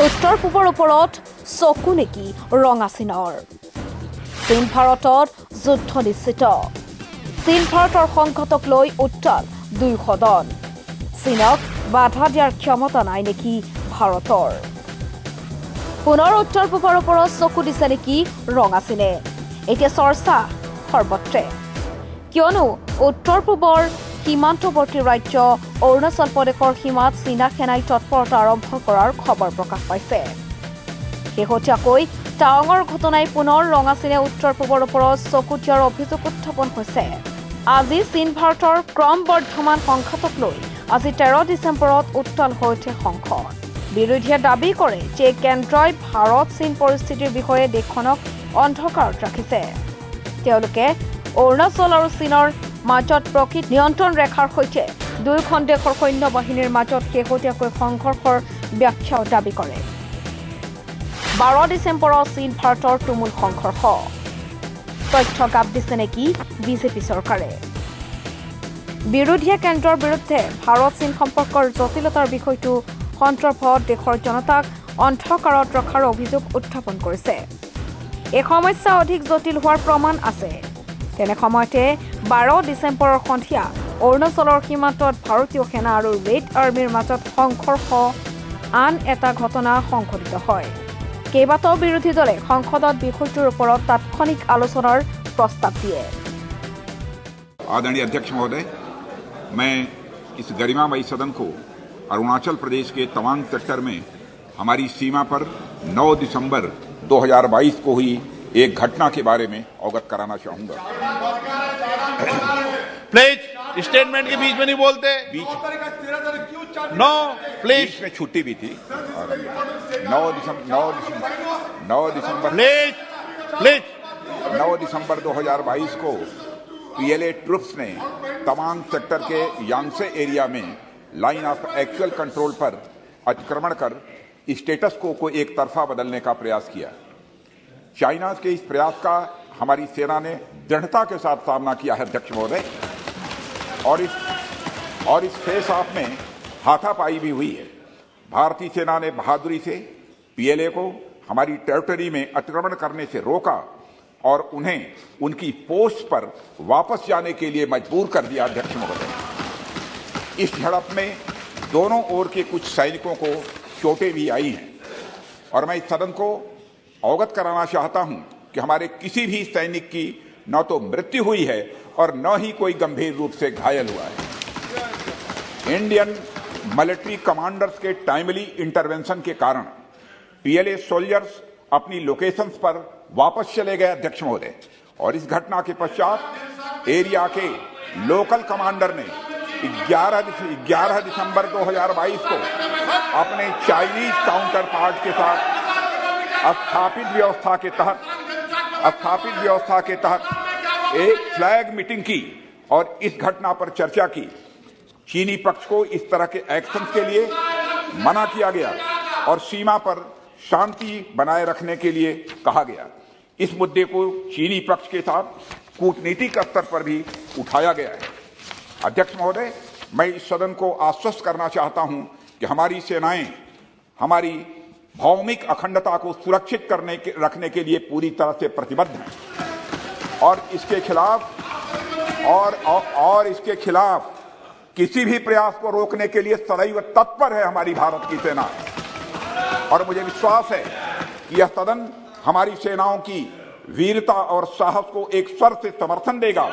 উত্তৰ পূবৰ ওপৰত চকু নেকি ৰঙা চীনৰ চীন ভাৰতত যুদ্ধ নিশ্চিত চীন ভাৰতৰ সংঘাতক লৈ উত্তাল দুই সদন চীনক বাধা দিয়াৰ ক্ষমতা নাই নেকি ভাৰতৰ পুনৰ উত্তৰ পূবৰ ওপৰত চকু দিছে নেকি ৰঙা চীনে এতিয়া চৰ্চা সৰ্বত্ৰে কিয়নো উত্তৰ পূবৰ সীমান্তৱৰ্তী ৰাজ্য অৰুণাচল প্ৰদেশৰ সীমাত চীনা সেনাই তৎপৰতা আৰম্ভ কৰাৰ খবৰ প্ৰকাশ পাইছে শেহতীয়াকৈ টাৱাঙৰ ঘটনাই পুনৰ ৰঙা চীনে উত্তৰ পূবৰ ওপৰত চকু দিয়াৰ অভিযোগ উত্থাপন হৈছে আজি চীন ভাৰতৰ ক্ৰমবৰ্ধমান সংঘাতক লৈ আজি 13 ডিচেম্বৰত উত্তাল হৈ উঠে সংঘাত বিৰোধীয়ে দাবী কৰে যে কেন্দ্ৰই ভাৰত চীন পৰিস্থিতিৰ বিষয়ে দেশখনক অন্ধকাৰত ৰাখিছে তেওঁলোকে অৰুণাচল আৰু চীনৰ মাজত প্ৰকৃত নিয়ন্ত্ৰণ ৰেখাৰ সৈতে দুয়োখন দেশৰ সৈন্য বাহিনীৰ মাজত শেহতীয়াকৈ সংঘৰ্ষৰ ব্যাখ্যাও দাবী কৰে 12 ডিচেম্বৰত চীন ভাৰতৰ তুমুল সংঘৰ্ষ তথ্য গাপ দিছে নেকি বিজেপি চৰকাৰে বিৰোধীয়ে কেন্দ্ৰৰ বিৰুদ্ধে ভাৰত চীন সম্পৰ্কৰ জটিলতাৰ বিষয়টো সন্দৰ্ভত দেশৰ জনতাক অন্ধকাৰত ৰখাৰ অভিযোগ উত্থাপন কৰিছে এই সমস্যা অধিক জটিল হোৱাৰ প্ৰমাণ আছে তেনে সময়তে 12 ডিচেম্বৰৰ সন্ধিয়া অৰুণাচলৰ সীমান্তত ভাৰতীয় সেনা আৰু ৰেড আৰ্মিৰ মাজত সংঘৰ্ষ আন এটা ঘটনা সংঘটিত হয় কেইবাটাও বিৰোধী দলে সংসদত বিষয়টোৰ ওপৰত তাৎক্ষণিক আলোচনাৰ প্ৰস্তাৱ দিয়ে आदरणीय अध्यक्ष महोदय मैं इस गरिमामयी सदन को अरुणाचल प्रदेश के तवांग सेक्टर में हमारी सीमा पर 9 दिसंबर 2022 को हुई एक घटना के बारे में अवगत कराना चाहूंगा प्लीज स्टेटमेंट के बीच में नहीं बोलते नो प्लीज में छुट्टी भी थी और 9 दिसंबर प्लीज 9 दिसंबर 2022 को पीएलए ट्रुप्स ने तवांग सेक्टर के यांगसे एरिया में लाइन ऑफ एक्चुअल कंट्रोल पर अतिक्रमण कर स्टेटस को एक तरफा बदलने का प्रयास किया चाइना के इस प्रयास का हमारी सेना ने दृढ़ता के साथ सामना किया है अध्यक्ष महोदय और इस फेस ऑफ में हाथापाई भी हुई है भारतीय सेना ने बहादुरी से पीएलए को हमारी टेरिटरी में अतिक्रमण करने से रोका और उन्हें उनकी पोस्ट पर वापस जाने के लिए मजबूर कर दिया अध्यक्ष महोदय इस झड़प में दोनों ओर के कुछ सैनिकों को चोटें भी आई हैं और मैं इस सदन को अवगत कराना चाहता हूं कि हमारे किसी भी सैनिक की न तो मृत्यु हुई है और न ही कोई गंभीर रूप से घायल हुआ है इंडियन मिलिट्री कमांडर्स के टाइमली इंटरवेंशन के कारण पीएलए सोल्जर्स अपनी लोकेशंस पर वापस चले गए अध्यक्ष महोदय और इस घटना के पश्चात एरिया के लोकल कमांडर ने 11 दिसंबर 2022 को अपने चाइनीज काउंटर पार्ट के साथ स्थापित व्यवस्था के तहत एक फ्लैग मीटिंग की और इस घटना पर चर्चा की चीनी पक्ष को इस तरह के एक्शन के लिए मना किया गया और सीमा पर शांति बनाए रखने के लिए कहा गया इस मुद्दे को चीनी पक्ष के साथ कूटनीतिक स्तर पर भी उठाया गया है अध्यक्ष महोदय मैं इस सदन को आश्वस्त करना चाहता हूं कि हमारी सेनाएं हमारी भौमिक अखंडता को सुरक्षित रखने के लिए पूरी तरह से प्रतिबद्ध हैं और इसके खिलाफ किसी भी प्रयास को रोकने के लिए सदैव तत्पर है हमारी भारत की सेना और मुझे विश्वास है कि यह सदन हमारी सेनाओं की वीरता और साहस को एक स्वर से समर्थन देगा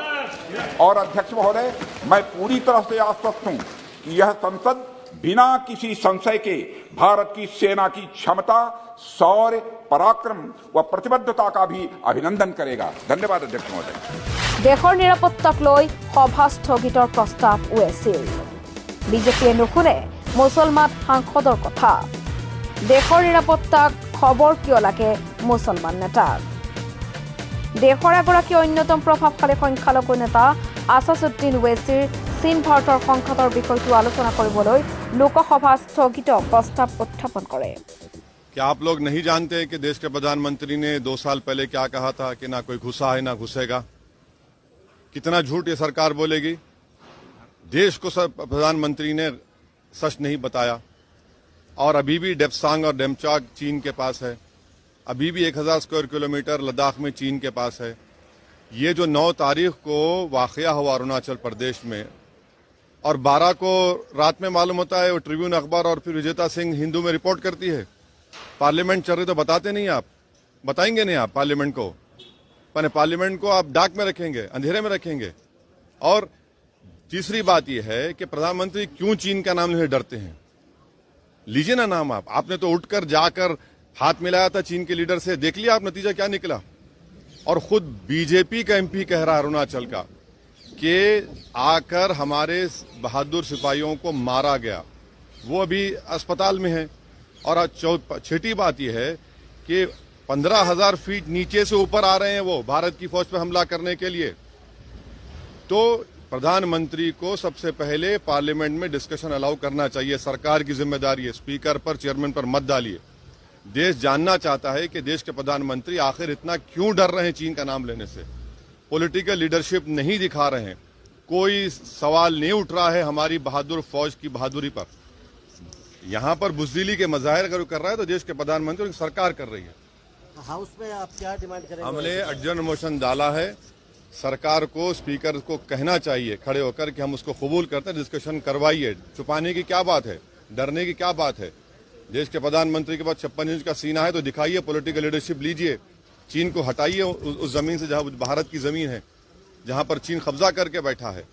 और अध्यक्ष महोदय मैं पूरी तरह से आश्वस्त हूं कि यह संसद बिना किसी संशय के भारत की सेना की क्षमता शौर्य पराक्रम व प्रतिबद्धता का भी अभिनंदन करेगा धन्यवाद अध्यक्ष महोदय দেশৰ নিৰাপত্তাক লৈ সভা স্থগিতৰ প্ৰস্তাৱ ওলাইছিল বিজেপিয়ে নুশুনে মুছলমান সাংসদৰ কথা দেশৰ নিৰাপত্তাক খবৰ কিয় লাগে মুছলমান নেতাক দেশৰ এগৰাকী অন্যতম প্ৰভাৱশালী সংখ্যালঘু নেতা আছাদুদ্দিন ওৱেইছিৰ চীন ভাৰতৰ সংঘাতৰ বিষয়টো আলোচনা কৰিবলৈ লোকসভা স্থগিত প্ৰস্তাৱ উত্থাপন কৰে क्या आप लोग नहीं जानते कि देश के प्रधानमंत्री ने 2 साल पहले क्या कहा था कि ना कोई घुसा है ना घुसेगा कितना झूठ ये सरकार बोलेगी देश को प्रधानमंत्री ने सच नहीं बताया और अभी भी डेप्सांग और डेमचाक चीन के पास है, अभी भी 1000 स्क्वायर किलोमीटर लद्दाख में चीन के पास है। ये जो 9 तारीख को वाकया हुआ अरुणाचल प्रदेश में और 12 को रात में मालूम होता है, वो ट्रिब्यून अखबार और फिर विजेता सिंह हिंदू में रिपोर्ट करती है। पार्लियामेंट चल रही तो बताते नहीं, आप बताएंगे नहीं आप पार्लियामेंट को, पार्लियामेंट को आप डाक में रखेंगे, अंधेरे में रखेंगे। और तीसरी बात यह है कि प्रधानमंत्री क्यों चीन का नाम लेने डरते हैं? लीजिए ना नाम आप, आपने तो उठकर जाकर हाथ मिलाया था चीन के लीडर से, देख लिया आप नतीजा क्या निकला। और खुद बीजेपी का एमपी कह रहा अरुणाचल का कि आकर हमारे बहादुर सिपाहियों को मारा गया, वो अभी अस्पताल में है। और छठी बात यह है कि 15,000 फीट नीचे से ऊपर आ रहे हैं वो भारत की फौज पर हमला करने के लिए। तो प्रधानमंत्री को सबसे पहले पार्लियामेंट में डिस्कशन अलाउ करना चाहिए, सरकार की जिम्मेदारी है, स्पीकर पर चेयरमैन पर मत डालिए। देश जानना चाहता है कि देश के प्रधानमंत्री आखिर इतना क्यों डर रहे हैं चीन का नाम लेने से। पॉलिटिकल लीडरशिप नहीं दिखा रहे हैं, कोई सवाल नहीं उठ रहा है हमारी बहादुर फौज की बहादुरी पर। यहां पर बुजदिली के मजाहिर अगर कर रहा है तो देश के प्रधानमंत्री और सरकार कर रही है। हाउस में आप क्या डिमांड करेंगे? हमने अर्जन मोशन डाला है, सरकार को स्पीकर को कहना चाहिए खड़े होकर कि हम उसको कबूल करते हैं, डिस्कशन करवाइए। छुपाने की क्या बात है, डरने की क्या बात है? देश के प्रधानमंत्री के पास 56 इंच का सीना है तो दिखाइए, पॉलिटिकल लीडरशिप लीजिए, चीन को हटाइए उस जमीन से जहां भारत की जमीन है, जहां पर चीन कब्जा करके बैठा है।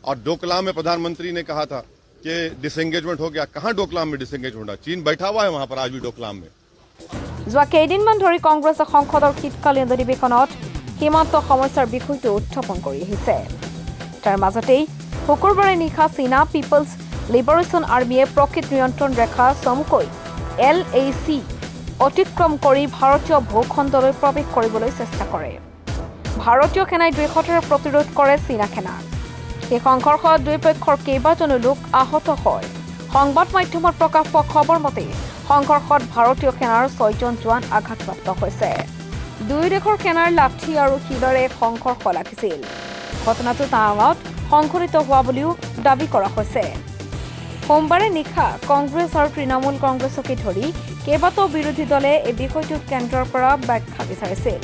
और डोकलाम में प्रधानमंत्री ने कहा था कि डिसएंगेजमेंट हो गया, कहां डोकलाम में डिसएंगेजमेंट हुआ? चीन बैठा हुआ है वहां पर आज भी डोकलाम में। যোৱা কেইদিনমান ধৰি কংগ্ৰেছে সংসদৰ শীতকালীন অধিৱেশনত সীমান্ত সমস্যাৰ বিষয়টো উত্থাপন কৰি আহিছে। তাৰ মাজতেই শুকুৰবাৰে নিশা চীনা পিপলছ লিবাৰেশ্যন আৰ্মীয়ে প্ৰকৃত নিয়ন্ত্ৰণ ৰেখা চমুকৈ LAC অতিক্ৰম কৰি ভাৰতীয় ভূখণ্ডলৈ প্ৰৱেশ কৰিবলৈ চেষ্টা কৰে। ভাৰতীয় সেনাই দুৰ্ঘটনাৰ প্ৰতিৰোধ কৰে চীনা সেনাক। এই সংঘৰ্ষত দুই পক্ষৰ কেইবাজনো লোক আহত হয়। সংবাদ মাধ্যমত প্ৰকাশ পোৱা খবৰ মতে সংঘৰ্ষত ভাৰতীয় সেনাৰ 6জন জোৱান আঘাতপ্ৰাপ্ত হৈছে। দুই দেশৰ সেনাৰ লাঠি আৰু শিলেৰে সংঘৰ্ষ লাগিছিল। ঘটনাটো টাৱাঙত সংঘটিত হোৱা বুলিও দাবী কৰা হৈছে। সোমবাৰে নিশা কংগ্ৰেছ আৰু তৃণমূল কংগ্ৰেছকে ধৰি কেইবাটাও বিৰোধী দলে এই বিষয়টোত কেন্দ্ৰৰ পৰা ব্যাখ্যা বিচাৰিছিল।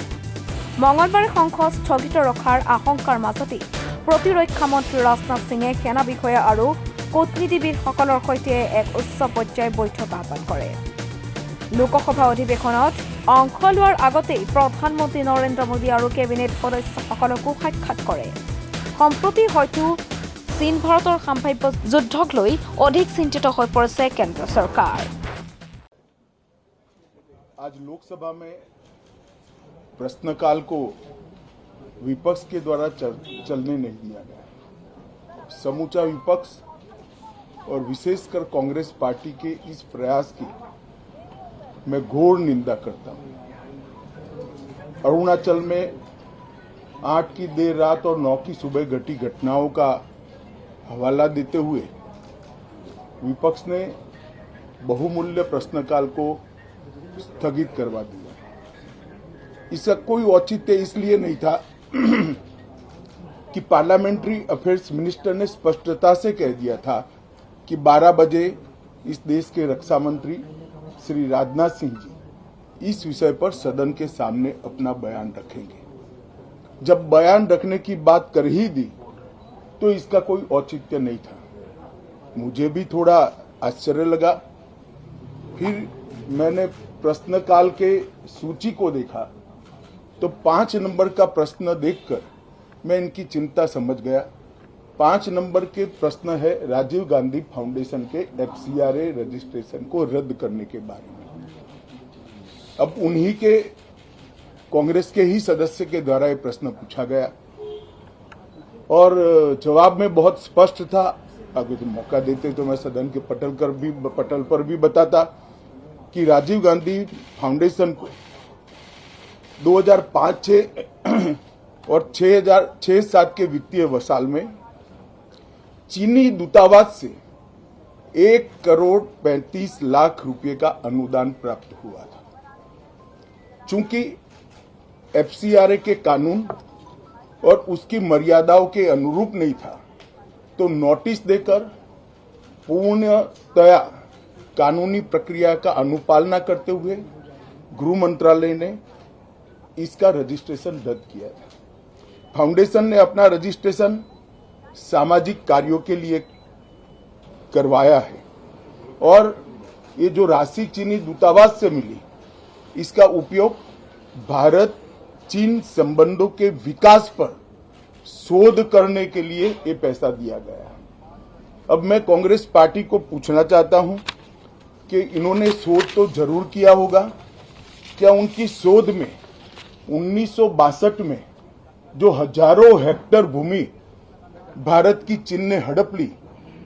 মঙলবাৰে সংসদ স্থগিত ৰখাৰ আশংকাৰ মাজতে প্ৰতিৰক্ষা মন্ত্ৰী ৰাজনাথ সিঙে সেনা বিষয়া আৰু কূটনীতিবিদসকলৰ সৈতে এক উচ্চ পৰ্যায়ৰ বৈঠক আহ্বান কৰে। লোকসভা অধিৱেশনত অংশ লোৱাৰ আগতেই প্ৰধানমন্ত্ৰী নৰেন্দ্ৰ মোদী আৰু কেবিনেট সদস্যসকলকো সাক্ষাৎ কৰে। সম্প্ৰতি হয়তো চীন ভাৰতৰ সম্ভাৱ্য যুদ্ধক লৈ অধিক চিন্তিত হৈ পৰিছে কেন্দ্ৰ চৰকাৰ। आज लोकसभा में प्रश्नकाल को विपक्ष के द्वारा चलने नहीं दिया गया। समूचा विपक्ष और विशेषकर कांग्रेस पार्टी के इस प्रयास की मैं घोर निंदा करता हूं। अरुणाचल में 8 की देर रात और 9 की सुबह घटी घटनाओं का हवाला देते हुए विपक्ष ने बहुमूल्य प्रश्नकाल को स्थगित करवा दिया। इसका कोई औचित्य इसलिए नहीं था कि पार्लियामेंट्री अफेयर्स मिनिस्टर ने स्पष्टता से कह दिया था कि 12 बजे इस देश के रक्षा मंत्री श्री राजनाथ सिंह जी इस विषय पर सदन के सामने अपना बयान रखेंगे। जब बयान रखने की बात कर ही दी तो इसका कोई औचित्य नहीं था। मुझे भी थोड़ा आश्चर्य लगा। फिर मैंने प्रश्नकाल के सूची को देखा तो 5 नंबर का प्रश्न देखकर मैं इनकी चिंता समझ गया। 5 नंबर के प्रश्न है राजीव गांधी फाउंडेशन के FCRA रजिस्ट्रेशन को रद्द करने के बारे में। अब उन्हीं के कांग्रेस के ही सदस्य के द्वारा ये प्रश्न पूछा गया और जवाब में बहुत स्पष्ट था। अगर तो मौका देते तो मैं सदन के पटल पर भी बताता कि राजीव गांधी फाउंडेशन को 2005-6 और 2006-7 के वित्तीय वर्षाल में चीनी दूतावास से 1,35,00,000 रुपए का अनुदान प्राप्त हुआ था। चूंकि FCRA के कानून और उसकी मर्यादाओं के अनुरूप नहीं था तो नोटिस देकर पूर्णतया कानूनी प्रक्रिया का अनुपालना करते हुए गृह मंत्रालय ने इसका रजिस्ट्रेशन रद्द किया था। फाउंडेशन ने अपना रजिस्ट्रेशन सामाजिक कार्यों के लिए करवाया है और ये जो राशि चीनी दूतावास से मिली इसका उपयोग भारत चीन संबंधों के विकास पर शोध करने के लिए ये पैसा दिया गया है। अब मैं कांग्रेस पार्टी को पूछना चाहता हूं कि इन्होंने शोध तो जरूर किया होगा, क्या उनकी शोध में 1962 में जो हजारों हेक्टेयर भूमि भारत की चीन ने हड़प ली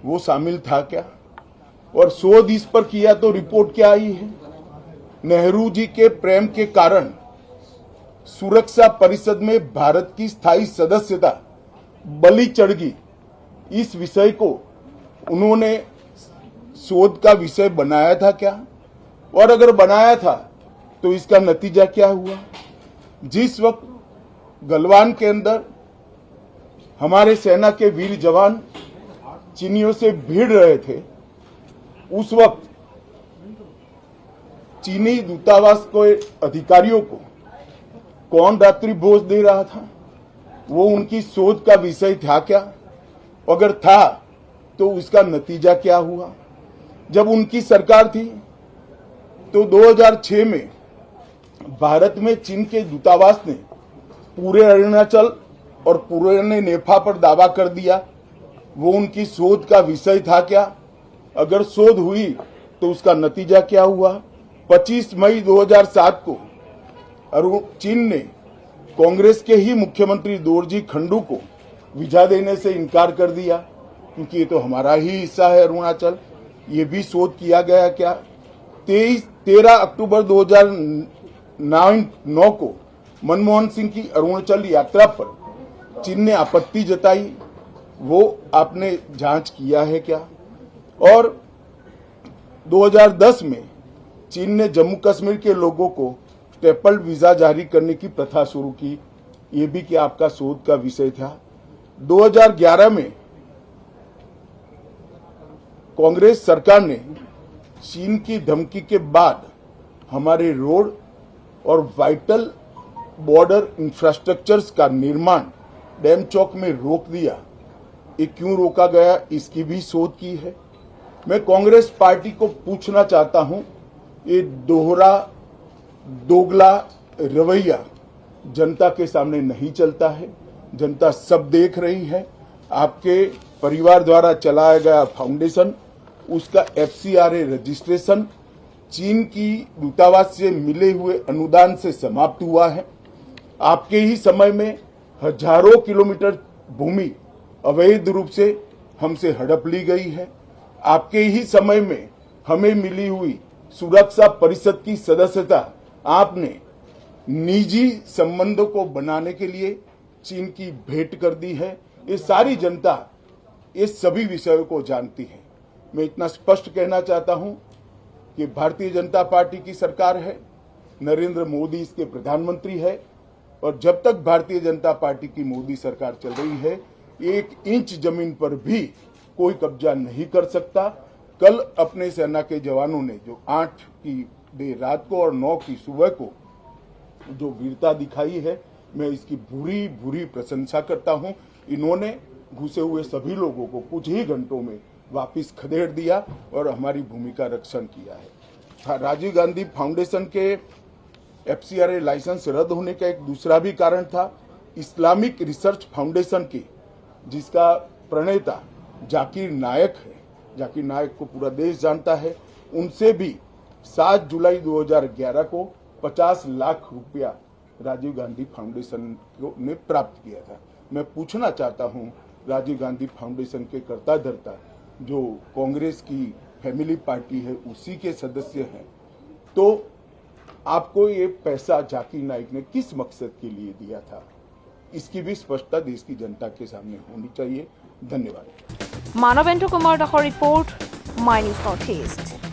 वो शामिल था क्या? और शोध इस पर किया तो रिपोर्ट क्या आई है? नेहरू जी के प्रेम के कारण सुरक्षा परिषद में भारत की स्थायी सदस्यता बलि चढ़ गई। इस विषय को उन्होंने शोध का विषय बनाया था क्या? और अगर बनाया था तो इसका नतीजा क्या हुआ? जिस वक्त गलवान के अंदर हमारे सेना के वीर जवान चीनियों से भिड़ रहे थे, उस वक्त चीनी दूतावास को अधिकारियों को कौन रात्रि भोज दे रहा था? वो उनकी शोध का विषय था क्या? अगर था तो उसका नतीजा क्या हुआ? जब उनकी सरकार थी तो 2006 में भारत में चीन के दूतावास ने पूरे अरुणाचल और पूरे नेफा पर दावा कर दिया। वो उनकी शोध का विषय था क्या? अगर शोध हुई तो उसका नतीजा क्या हुआ? 25 मई 2007 को चीन ने कांग्रेस के ही मुख्यमंत्री दोरजी खंडू को वीजा देने से इनकार कर दिया, क्योंकि ये तो हमारा ही हिस्सा है अरुणाचल। ये भी शोध किया गया क्या? 13 अक्टूबर 2009 को मनमोहन सिंह की अरुणाचल यात्रा पर चीन ने आपत्ति जताई, वो आपने जांच किया है क्या? और 2010 में चीन ने जम्मू कश्मीर के लोगों को स्टेपल्ड वीजा जारी करने की प्रथा शुरू की, ये भी क्या आपका शोध का विषय था? 2011 में कांग्रेस सरकार ने चीन की धमकी के बाद हमारे रोड और वाइटल बॉर्डर इंफ्रास्ट्रक्चर्स का निर्माण डैम चौक में रोक दिया। ये क्यों रोका गया, इसकी भी शोध की है। मैं कांग्रेस पार्टी को पूछना चाहता हूं, ये दोगला रवैया जनता के सामने नहीं चलता है। जनता सब देख रही है। आपके परिवार द्वारा चलाया गया फाउंडेशन, उसका FCRA रजिस्ट्रेशन चीन की दूतावास से मिले हुए अनुदान से समाप्त हुआ है। आपके ही समय में हजारों किलोमीटर भूमि अवैध रूप से हमसे हड़प ली गई है। आपके ही समय में हमें मिली हुई सुरक्षा परिषद की सदस्यता आपने निजी संबंधों को बनाने के लिए चीन की भेंट कर दी है। ये सारी जनता ये सभी विषयों को जानती है। मैं इतना स्पष्ट कहना चाहता हूं कि भारतीय जनता पार्टी की सरकार है, नरेंद्र मोदी इसके प्रधानमंत्री है, और जब तक भारतीय जनता पार्टी की मोदी सरकार चल रही है, 1 इंच जमीन पर भी कोई कब्जा नहीं कर सकता। कल अपने सेना के जवानों ने जो 8 की देर रात को और 9 की सुबह को जो वीरता दिखाई है, मैं इसकी भूरी भूरी प्रशंसा करता हूं। इन्होंने घुसे हुए सभी लोगों को कुछ ही घंटों में वापस खदेड़ दिया और हमारी भूमि का रक्षण किया है। राजीव गांधी फाउंडेशन के FCRA लाइसेंस रद्द होने का एक दूसरा भी कारण था। इस्लामिक रिसर्च फाउंडेशन की, जिसका प्रणेता जाकिर नायक है, जाकिर नायक को पूरा देश जानता है, उनसे भी 7 जुलाई 2011 को 50 लाख रुपया राजीव गांधी फाउंडेशन ने प्राप्त किया था। मैं पूछना चाहता हूं, राजीव गांधी फाउंडेशन के कर्ता धर्ता जो कांग्रेस की फैमिली पार्टी है उसी के सदस्य हैं, तो आपको ये पैसा जाकिर नाइक ने किस मकसद के लिए दिया था, इसकी भी स्पष्टता देश की जनता के सामने होनी चाहिए। धन्यवाद। मानवेंद्र कुमार दासৰ report, my news north east.